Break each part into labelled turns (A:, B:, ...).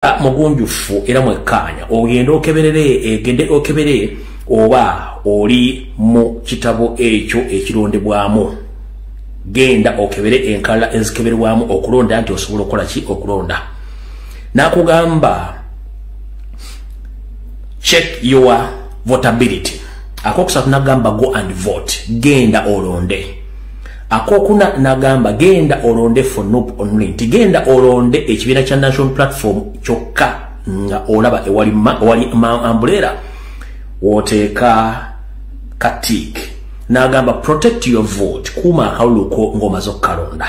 A: mugunjufu era mwekkaanya ogenda gende okebere oba oli mu kitabo ekyo ekirondebwamu. Genda okebere enkala ezikeberwamu okulonda nti osobola okukola ki okulonda. Nakugamba check your votability. Akokusatu nagamba go and vote. Genda olonde. Akokuna nagamba genda olonde for NUP only. Genda olonde ekibiina kya National Platform kyokka nga olaba ewali ambulera woteeka katik. Nagamba protect your vote. Kuma akawuluko ng'omaze okukalonda.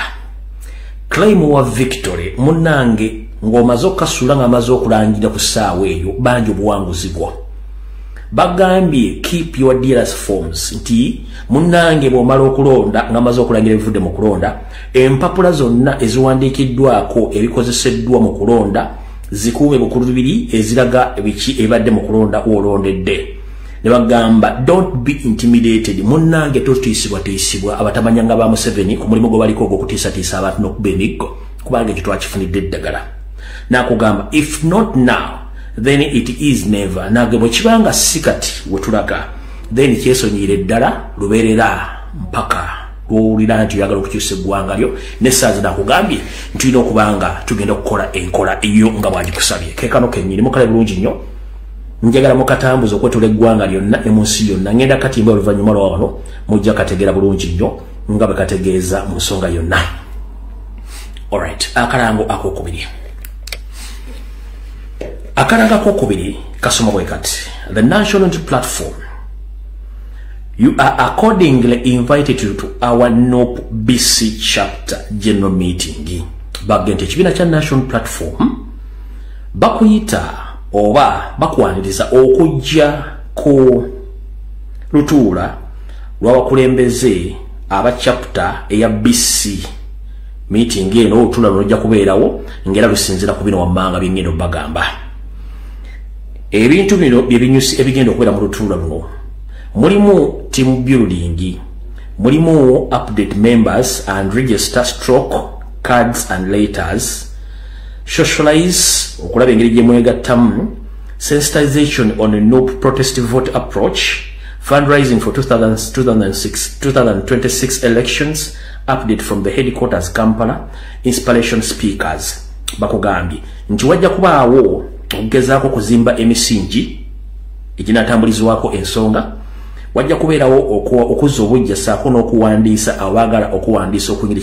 A: Claim wa victory. Munnange ng'omaze okukasula ng'amaze okulangira ku ssaawa eyo bangi obuwanguzi bwo. Bagambye keep your dealers forms. Nti munnange bw'omala okulonda ng'amaze okulangira ebivudde mu kulonda, empapula zonna eziwandiikiddwako ebikozeseddwa mu kulonda zikuume bukulu bibiri eziraga biki ebadde mu kulonda wolondedde. Ne bagamba don't be intimidated. Munnange totiisibwa abatamanyanga ba Museveni ku mulimu gwe baliko ogw'okutiisatiisa abantu n'okuba emiggo kubanga ekyo twakifunidde eddagala. Nakugamba if not now then it is never. Nage bwe kibanga sikati wetulaga then kyesonyiire ddala lubeerera mpaka lwowulira nti oyagala okukyusa eggwanga lyo n'essaazi nakugambye ntulina okubanga tugenda okukola enkola eyo nga bwagikusabye. Keekano kennyini mukale bulungi nnyo. Njagala mukatambuza okwetula eggwanga lyonna ne mu nsi yonna. Ngenda katimba oluvannyuma lwa wano mujja kategeera bulungi nnyo nga bwe kategeeza mu nsonga yonna. Alright, akalango akokubiri. Akalango akokubiri kasoma bwe kati. The National Platform. You are accordingly invited to our NUP BC chapter general meeting. Bagente ekibiina kya National Platform bakuyita oba bakwaniriza okujja ku lutuula lw'abakulembeze aba chapter eya BC meeting eno olutuula lujja kubeerawo ngera lusinzira ku bino wammanga byengenda bagamba. Ebintu bino byebinyusi ebigenda okubeera mu lutuula luno mulimu team building, mulimu update members and register stroke cards and letters, socialize okulaba engeri gye mwegattamu, sensitization on a NUP protest vote approach, fundraising for 2026 elections, update from the headquarters Kampala, inspiration speakers. Bakugambye nti wajja kubaawo okugezaako kuzimba emisingi eginatambulizwako ensonga, wajja kubeerawo okuzza obujja ssaako n'okuwandiisa abaagala okuwandiisa okunyira